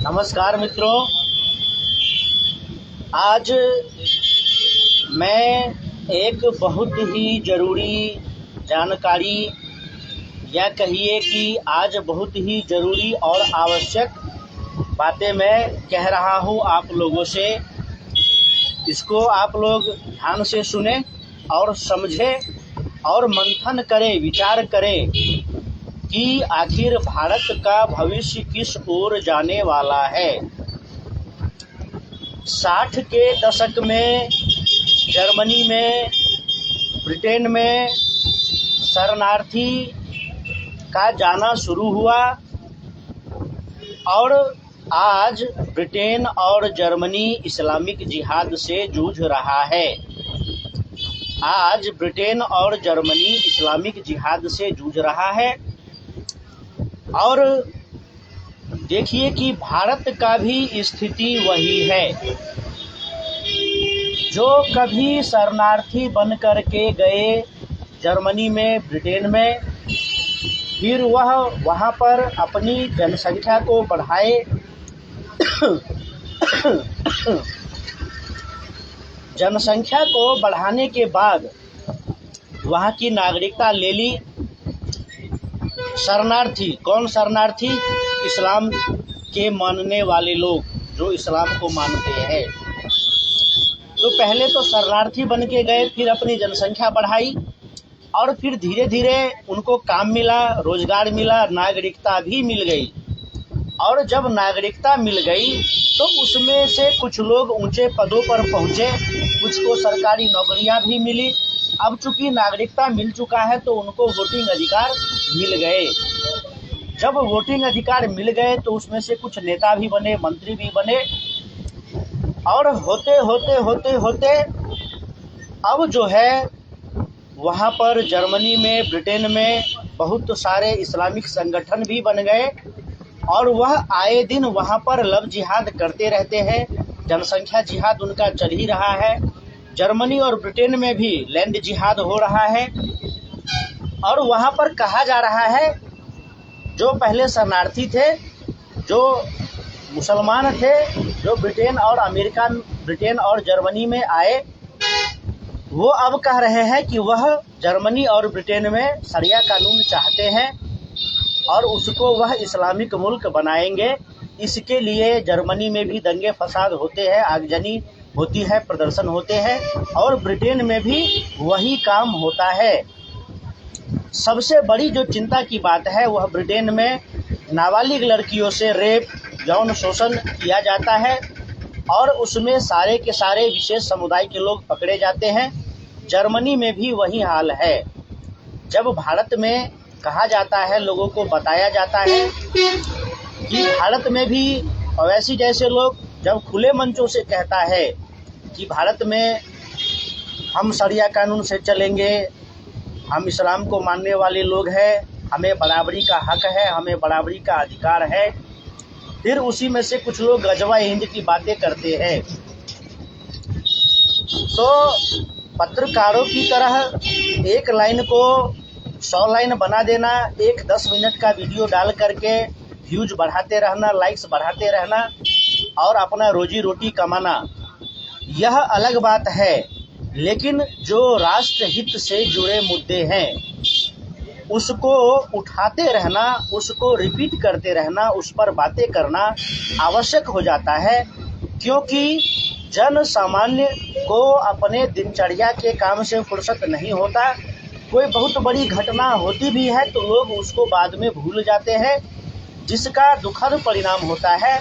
नमस्कार मित्रों, आज मैं एक बहुत ही ज़रूरी जानकारी या कहिए कि आज बहुत ही ज़रूरी और आवश्यक बातें मैं कह रहा हूँ आप लोगों से। इसको आप लोग ध्यान से सुने और समझें और मंथन करें, विचार करें कि आखिर भारत का भविष्य किस ओर जाने वाला है। 60 के दशक में जर्मनी में, ब्रिटेन में शरणार्थी का जाना शुरू हुआ और आज ब्रिटेन और जर्मनी इस्लामिक जिहाद से जूझ रहा है। आज ब्रिटेन और जर्मनी इस्लामिक जिहाद से जूझ रहा है और देखिए कि भारत का भी स्थिति वही है। जो कभी शरणार्थी बन कर के गए जर्मनी में, ब्रिटेन में, फिर वह वहाँ पर अपनी जनसंख्या को बढ़ाए जनसंख्या को बढ़ाने के बाद वहाँ की नागरिकता ले ली। शरणार्थी कौन? शरणार्थी इस्लाम के मानने वाले लोग, जो इस्लाम को मानते हैं। तो पहले तो शरणार्थी बन के गए, फिर अपनी जनसंख्या बढ़ाई और फिर धीरे धीरे उनको काम मिला, रोजगार मिला, नागरिकता भी मिल गई। और जब नागरिकता मिल गई तो उसमें से कुछ लोग ऊंचे पदों पर पहुँचे, कुछ को सरकारी नौकरियां भी मिली। अब चूंकि नागरिकता मिल चुका है तो उनको वोटिंग अधिकार मिल गए। जब वोटिंग अधिकार मिल गए तो उसमें से कुछ नेता भी बने, मंत्री भी बने और होते होते होते होते अब जो है वहाँ पर जर्मनी में, ब्रिटेन में बहुत सारे इस्लामिक संगठन भी बन गए और वह आए दिन वहाँ पर लव जिहाद करते रहते हैं। जनसंख्या जिहाद उनका चल ही रहा है। जर्मनी और ब्रिटेन में भी लैंड जिहाद हो रहा है और वहाँ पर कहा जा रहा है जो पहले शरणार्थी थे, जो मुसलमान थे, जो ब्रिटेन और जर्मनी में आए, वो अब कह रहे हैं कि वह जर्मनी और ब्रिटेन में शरिया कानून चाहते हैं और उसको वह इस्लामिक मुल्क बनाएंगे। इसके लिए जर्मनी में भी दंगे फसाद होते हैं, आगजनी होती है, प्रदर्शन होते हैं और ब्रिटेन में भी वही काम होता है। सबसे बड़ी जो चिंता की बात है वह ब्रिटेन में नाबालिग लड़कियों से रेप, यौन शोषण किया जाता है और उसमें सारे के सारे विशेष समुदाय के लोग पकड़े जाते हैं। जर्मनी में भी वही हाल है। जब भारत में कहा जाता है, लोगों को बताया जाता है कि भारत में भी अवैसी जैसे लोग जब खुले मंचों से कहता है कि भारत में हम शरिया कानून से चलेंगे, हम इस्लाम को मानने वाले लोग हैं, हमें बराबरी का हक है, हमें बराबरी का अधिकार है, फिर उसी में से कुछ लोग गजवा हिंद की बातें करते हैं। तो पत्रकारों की तरह एक लाइन को 100 लाइन बना देना, एक 10 मिनट का वीडियो डाल करके व्यूज बढ़ाते रहना, लाइक्स बढ़ाते रहना और अपना रोजी रोटी कमाना, यह अलग बात है। लेकिन जो राष्ट्र हित से जुड़े मुद्दे हैं उसको उठाते रहना, उसको रिपीट करते रहना, उस पर बातें करना आवश्यक हो जाता है, क्योंकि जन सामान्य को अपने दिनचर्या के काम से फुर्सत नहीं होता। कोई बहुत बड़ी घटना होती भी है तो लोग उसको बाद में भूल जाते हैं, जिसका दुखद परिणाम होता है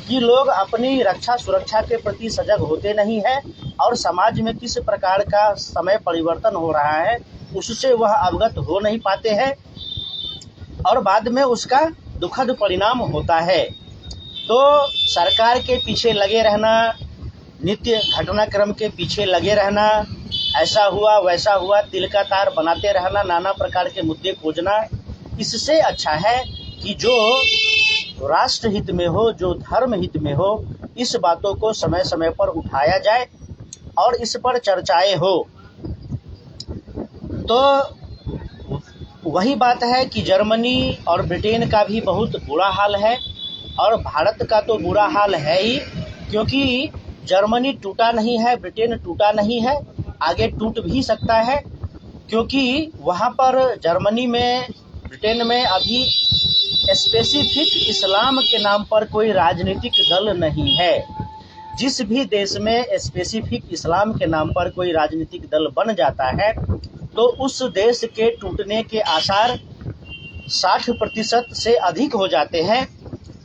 कि लोग अपनी रक्षा सुरक्षा के प्रति सजग होते नहीं हैं और समाज में किस प्रकार का समय परिवर्तन हो रहा है उससे वह अवगत हो नहीं पाते हैं और बाद में उसका दुखद परिणाम होता है। तो सरकार के पीछे लगे रहना, नित्य घटनाक्रम के पीछे लगे रहना, ऐसा हुआ वैसा हुआ, तिल का तार बनाते रहना, नाना प्रकार के मुद्दे खोजना, इससे अच्छा है कि जो राष्ट्र हित में हो, जो धर्म हित में हो, इस बातों को समय समय पर उठाया जाए और इस पर चर्चाएं हो। तो वही बात है कि जर्मनी और ब्रिटेन का भी बहुत बुरा हाल है। और भारत का तो बुरा हाल है ही, क्योंकि जर्मनी टूटा नहीं है, ब्रिटेन टूटा नहीं है, आगे टूट भी सकता है, क्योंकि वहाँ पर जर्मनी में, ब्रिटेन में अभी स्पेसिफिक इस्लाम के नाम पर कोई राजनीतिक दल नहीं है। जिस भी देश में स्पेसिफिक इस्लाम के नाम पर कोई राजनीतिक दल बन जाता है तो उस देश के टूटने के आसार 60% से अधिक हो जाते हैं,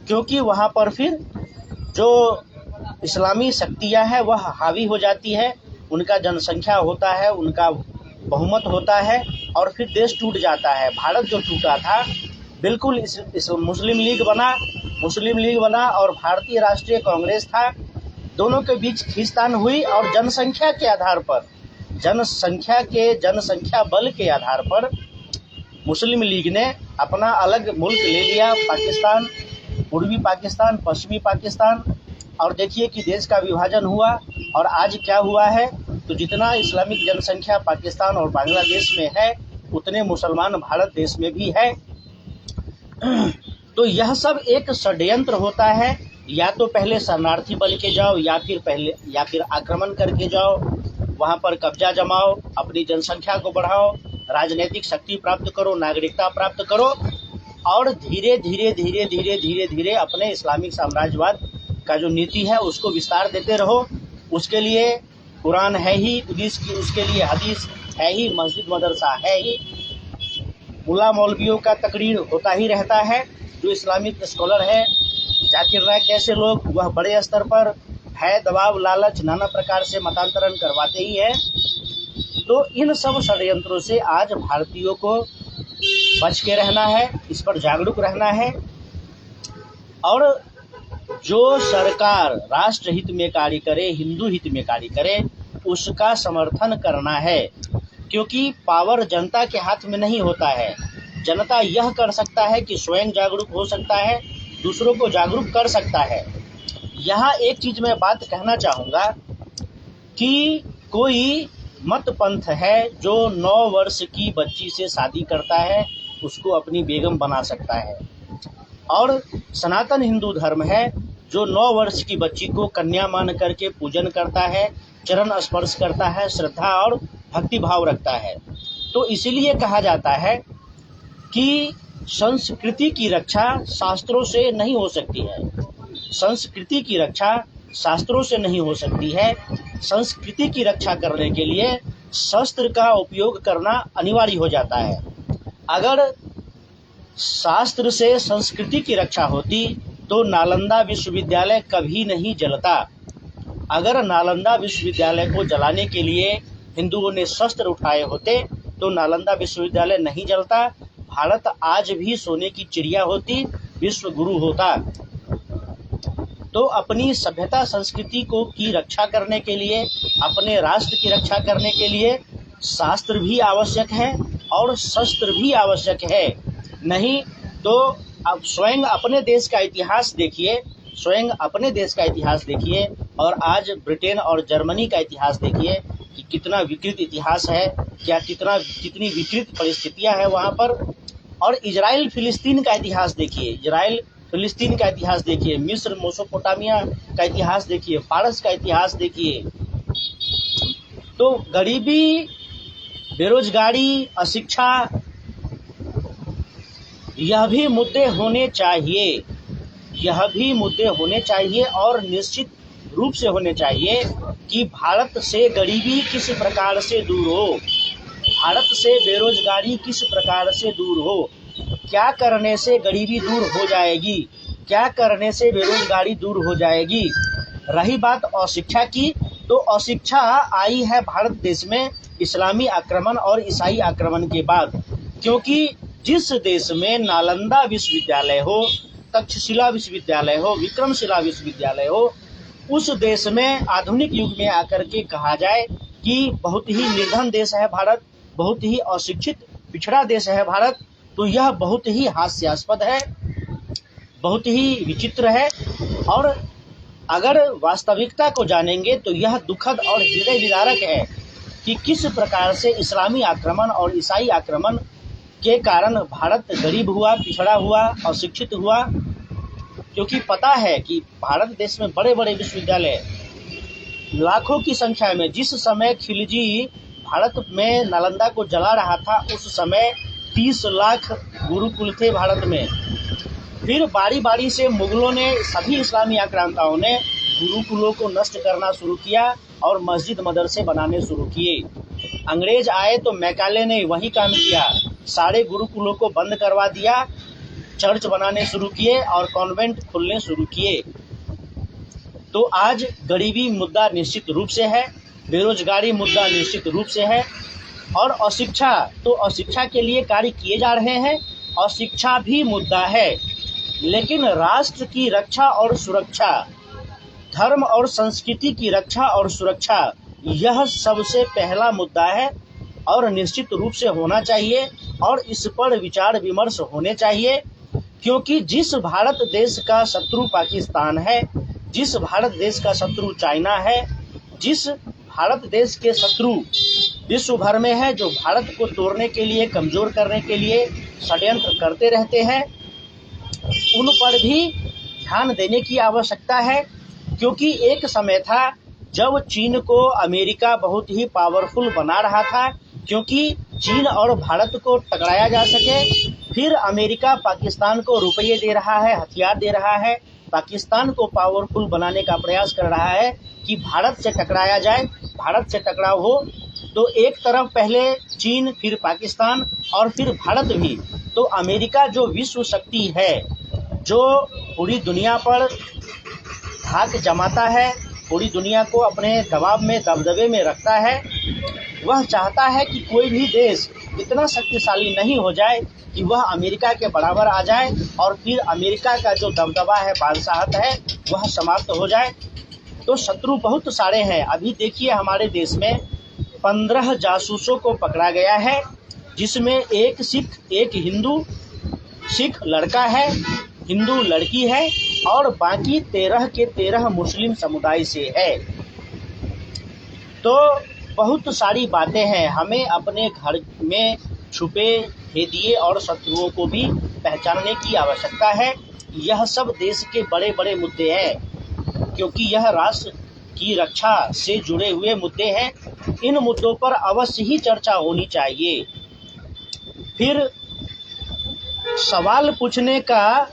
क्योंकि वहाँ पर फिर जो इस्लामी शक्तियाँ हैं वह हावी हो जाती है, उनका जनसंख्या होता है, उनका बहुमत होता है और फिर देश टूट जाता है। भारत जो टूटा था बिल्कुल इस मुस्लिम लीग बना और भारतीय राष्ट्रीय कांग्रेस था, दोनों के बीच खींचतान हुई और जनसंख्या के आधार पर, जनसंख्या बल के आधार पर मुस्लिम लीग ने अपना अलग मुल्क ले लिया, पाकिस्तान, पूर्वी पाकिस्तान, पश्चिमी पाकिस्तान, और देखिए कि देश का विभाजन हुआ और आज क्या हुआ है। तो जितना इस्लामिक जनसंख्या पाकिस्तान और बांग्लादेश में है उतने मुसलमान भारत देश में भी है। तो यह सब एक षड्यंत्र होता है, या तो पहले शरणार्थी बन के जाओ या फिर आक्रमण करके जाओ, वहाँ पर कब्जा जमाओ, अपनी जनसंख्या को बढ़ाओ, राजनीतिक शक्ति प्राप्त करो, नागरिकता प्राप्त करो और धीरे धीरे अपने इस्लामिक साम्राज्यवाद का जो नीति है उसको विस्तार देते रहो। उसके लिए कुरान है ही, उसके लिए हदीस है ही, मस्जिद मदरसा है ही, मुल्ला मौलवियों का तकरीर होता ही रहता है। जो इस्लामिक स्कॉलर है, जाकिर नाइक जैसे लोग, वह बड़े स्तर पर भय, दबाव, लालच, नाना प्रकार से मतांतरण करवाते ही है। तो इन सब षड्यंत्रों से आज भारतीयों को बच के रहना है, इस पर जागरूक रहना है और जो सरकार राष्ट्र हित में कार्य करे, हिंदू हित में कार्य करे, उसका समर्थन करना है, क्योंकि पावर जनता के हाथ में नहीं होता है। जनता यह कर सकता है कि स्वयं जागरूक हो सकता है, दूसरों को जागरूक कर सकता है। यहाँ एक चीज़ मैं बात कहना चाहूँगा कि कोई मत पंथ है जो 9 वर्ष की बच्ची से शादी करता है, उसको अपनी बेगम बना सकता है, और सनातन हिंदू धर्म है जो 9 वर्ष की बच्ची को कन्या मान करके पूजन करता है, चरण स्पर्श करता है, श्रद्धा और भक्ति भाव रखता है। तो इसीलिए कहा जाता है कि संस्कृति की रक्षा शास्त्रों से नहीं हो सकती है, संस्कृति की रक्षा शास्त्रों से नहीं हो सकती है। संस्कृति की रक्षा करने के लिए शस्त्र का उपयोग करना अनिवार्य हो जाता है। अगर शास्त्र से संस्कृति की रक्षा होती तो नालंदा विश्वविद्यालय कभी नहीं जलता। अगर नालंदा विश्वविद्यालय को जलाने के लिए हिंदुओं ने शस्त्र उठाए होते तो नालंदा विश्वविद्यालय नहीं जलता, भारत आज भी सोने की चिड़िया होती, विश्व गुरु होता। तो अपनी सभ्यता संस्कृति को की रक्षा करने के लिए, अपने राष्ट्र की रक्षा करने के लिए शास्त्र भी आवश्यक है और शस्त्र भी आवश्यक है। नहीं तो अब स्वयं अपने देश का इतिहास देखिए, और आज ब्रिटेन और जर्मनी का इतिहास देखिए कि कितना विकृत इतिहास है, कितनी विकृत परिस्थितियां हैं वहाँ पर। और इजराइल फिलिस्तीन का इतिहास देखिए, मिस्र मेसोपोटामिया का इतिहास देखिए, फारस का इतिहास देखिए। तो गरीबी, बेरोजगारी, अशिक्षा, यह भी मुद्दे होने चाहिए और निश्चित रूप से होने चाहिए कि भारत से गरीबी किस प्रकार से दूर हो, भारत से बेरोजगारी किस प्रकार से दूर हो, क्या करने से गरीबी दूर हो जाएगी, क्या करने से बेरोजगारी दूर हो जाएगी। रही बात अशिक्षा की, तो अशिक्षा आई है भारत देश में इस्लामी आक्रमण और ईसाई आक्रमण के बाद, क्योंकि जिस देश में नालंदा विश्वविद्यालय हो, तक्षशिला विश्वविद्यालय हो, विक्रमशिला विश्वविद्यालय हो, उस देश में आधुनिक युग में आकर के कहा जाए कि बहुत ही निर्धन देश है भारत, बहुत ही अशिक्षित पिछड़ा देश है भारत, तो यह बहुत ही हास्यास्पद है, बहुत ही विचित्र है। और अगर वास्तविकता को जानेंगे तो यह दुखद और हृदय विदारक है कि किस प्रकार से इस्लामी आक्रमण और ईसाई आक्रमण के कारण भारत गरीब हुआ, पिछड़ा हुआ, अशिक्षित हुआ क्योंकि पता है कि भारत देश में बड़े बड़े विश्वविद्यालय लाखों की संख्या में, जिस समय खिलजी भारत में नालंदा को जला रहा था उस समय 30 लाख गुरुकुल थे भारत में। फिर बारी बारी से मुगलों ने, सभी इस्लामी आक्रांताओं ने गुरुकुलों को नष्ट करना शुरू किया और मस्जिद मदरसे बनाने शुरू किए। अंग्रेज आए तो मैकाले ने वही काम किया, सारे गुरुकुलों को बंद करवा दिया, चर्च बनाने शुरू किए और कॉन्वेंट खोलने शुरू किए। तो आज गरीबी मुद्दा निश्चित रूप से है, बेरोजगारी मुद्दा निश्चित रूप से है, और अशिक्षा, तो अशिक्षा के लिए कार्य किए जा रहे हैं, अशिक्षा भी मुद्दा है। लेकिन राष्ट्र की रक्षा और सुरक्षा, धर्म और संस्कृति की रक्षा और सुरक्षा, यह सबसे पहला मुद्दा है और निश्चित रूप से होना चाहिए और इस पर विचार विमर्श होने चाहिए। क्योंकि जिस भारत देश का शत्रु पाकिस्तान है, जिस भारत देश का शत्रु चाइना है, जिस भारत देश के शत्रु विश्व भर में है, जो भारत को तोड़ने के लिए, कमज़ोर करने के लिए षड्यंत्र करते रहते हैं, उन पर भी ध्यान देने की आवश्यकता है। क्योंकि एक समय था जब चीन को अमेरिका बहुत ही पावरफुल बना रहा था, क्योंकि चीन और भारत को टकराया जा सके। फिर अमेरिका पाकिस्तान को रुपये दे रहा है, हथियार दे रहा है, पाकिस्तान को पावरफुल बनाने का प्रयास कर रहा है कि भारत से टकराया जाए, भारत से टकराव हो। तो एक तरफ पहले चीन, फिर पाकिस्तान और फिर भारत भी। तो अमेरिका जो विश्व शक्ति है, जो पूरी दुनिया पर धाक जमाता है, पूरी दुनिया को अपने दबाव में, दबदबे में रखता है, वह चाहता है कि कोई भी देश इतना शक्तिशाली नहीं हो जाए कि वह अमेरिका के बराबर आ जाए और फिर अमेरिका का जो दबदबा है, बादशाहत है, वह समाप्त हो जाए। तो शत्रु बहुत सारे हैं। अभी देखिए हमारे देश में 15 जासूसों को पकड़ा गया है, जिसमें एक सिख, एक हिंदू, सिख लड़का है, हिंदू लड़की है और बाकी 13 के 13 मुस्लिम समुदाय से है। तो बहुत सारी बातें हैं, हमें अपने घर में छुपे भेदिए और शत्रुओं को भी पहचानने की आवश्यकता है। यह सब देश के बड़े बड़े मुद्दे हैं, क्योंकि यह राष्ट्र की रक्षा से जुड़े हुए मुद्दे हैं। इन मुद्दों पर अवश्य ही चर्चा होनी चाहिए। फिर सवाल पूछने का,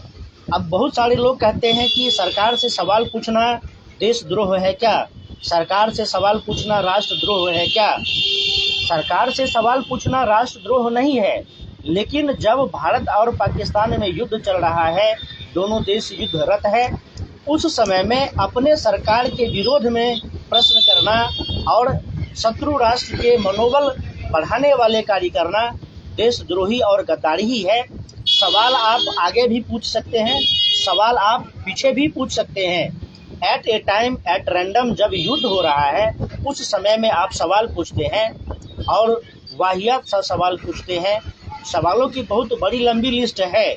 अब बहुत सारे लोग कहते हैं कि सरकार से सवाल पूछना देशद्रोह है क्या, सरकार से सवाल पूछना राष्ट्रद्रोह है क्या। सरकार से सवाल पूछना राष्ट्रद्रोह नहीं है, लेकिन जब भारत और पाकिस्तान में युद्ध चल रहा है, दोनों देश युद्धरत है, उस समय में अपने सरकार के विरोध में प्रश्न करना और शत्रु राष्ट्र के मनोबल बढ़ाने वाले कार्य करना देशद्रोही और गद्दारी ही है। सवाल आप आगे भी पूछ सकते हैं, सवाल आप पीछे भी पूछ सकते हैं। At a time, at random, जब युद्ध हो रहा है उस समय में आप सवाल पूछते हैं और वाहियात सा सवाल पूछते हैं। सवालों की बहुत बड़ी लंबी लिस्ट है,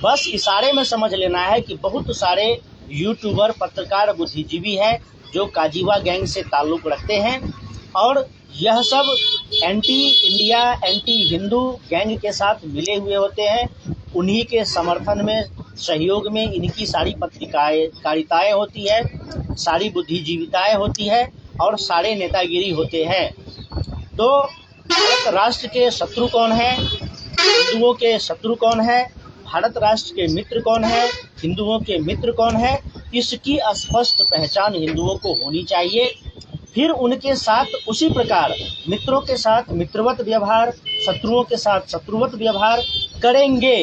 बस इशारे में समझ लेना है कि बहुत सारे यूट्यूबर, पत्रकार, बुद्धिजीवी हैं जो काजीवा गैंग से ताल्लुक़ रखते हैं और यह सब anti India, anti Hindu gang के साथ मिले हुए होते हैं। उन्हीं के समर्थन में, सहयोग में इनकी सारी पत्रकारिताएँ होती है, सारी बुद्धिजीविताएँ होती है और सारे नेतागिरी होते हैं। तो भारत राष्ट्र के शत्रु कौन है, हिंदुओं के शत्रु कौन है, भारत राष्ट्र के मित्र कौन है, हिंदुओं के मित्र कौन है, इसकी स्पष्ट पहचान हिंदुओं को होनी चाहिए। फिर उनके साथ उसी प्रकार मित्रों के साथ मित्रवत व्यवहार, शत्रुओं के साथ शत्रुवत व्यवहार करेंगे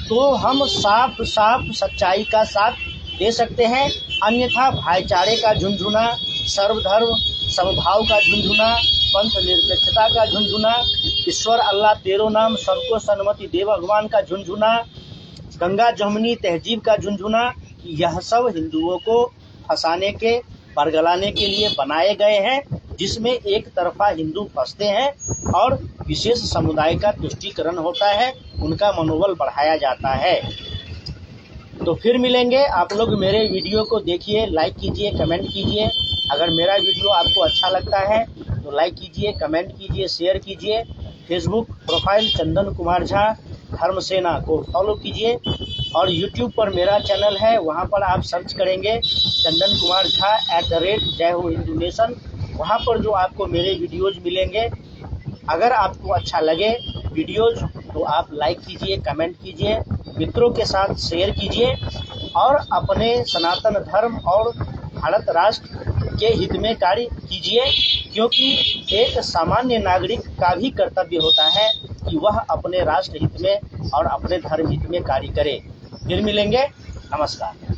तो हम साफ साफ सच्चाई का साथ दे सकते हैं। अन्यथा भाईचारे का झुंझुना, सर्वधर्म समभाव का झुंझुना, पंथ निरपेक्षता का झुंझुना, ईश्वर अल्लाह तेरो नाम सबको सन्मति दे भगवान का झुंझुना, गंगा जमुनी तहजीब का झुंझुना, यह सब हिंदुओं को फंसाने के, बरगलाने के लिए बनाए गए हैं, जिसमें एक तरफा हिंदू फंसते हैं और विशेष समुदाय का तुष्टीकरण होता है, उनका मनोबल बढ़ाया जाता है। तो फिर मिलेंगे। आप लोग मेरे वीडियो को देखिए, लाइक कीजिए, कमेंट कीजिए। अगर मेरा वीडियो आपको अच्छा लगता है तो लाइक कीजिए, कमेंट कीजिए, शेयर कीजिए। फेसबुक प्रोफाइल चंदन कुमार झा धर्म सेना को फॉलो कीजिए। और YouTube पर मेरा चैनल है, वहाँ पर आप सर्च करेंगे चंदन कुमार झा @जय हो हिंदू नेशन। वहाँ पर जो आपको मेरे वीडियोज़ मिलेंगे, अगर आपको अच्छा लगे वीडियोज़ तो आप लाइक कीजिए, कमेंट कीजिए, मित्रों के साथ शेयर कीजिए और अपने सनातन धर्म और भारत राष्ट्र के हित में कार्य कीजिए, क्योंकि एक सामान्य नागरिक का भी कर्तव्य होता है कि वह अपने राष्ट्र हित में और अपने धर्म हित में कार्य करे। फिर मिलेंगे, नमस्कार।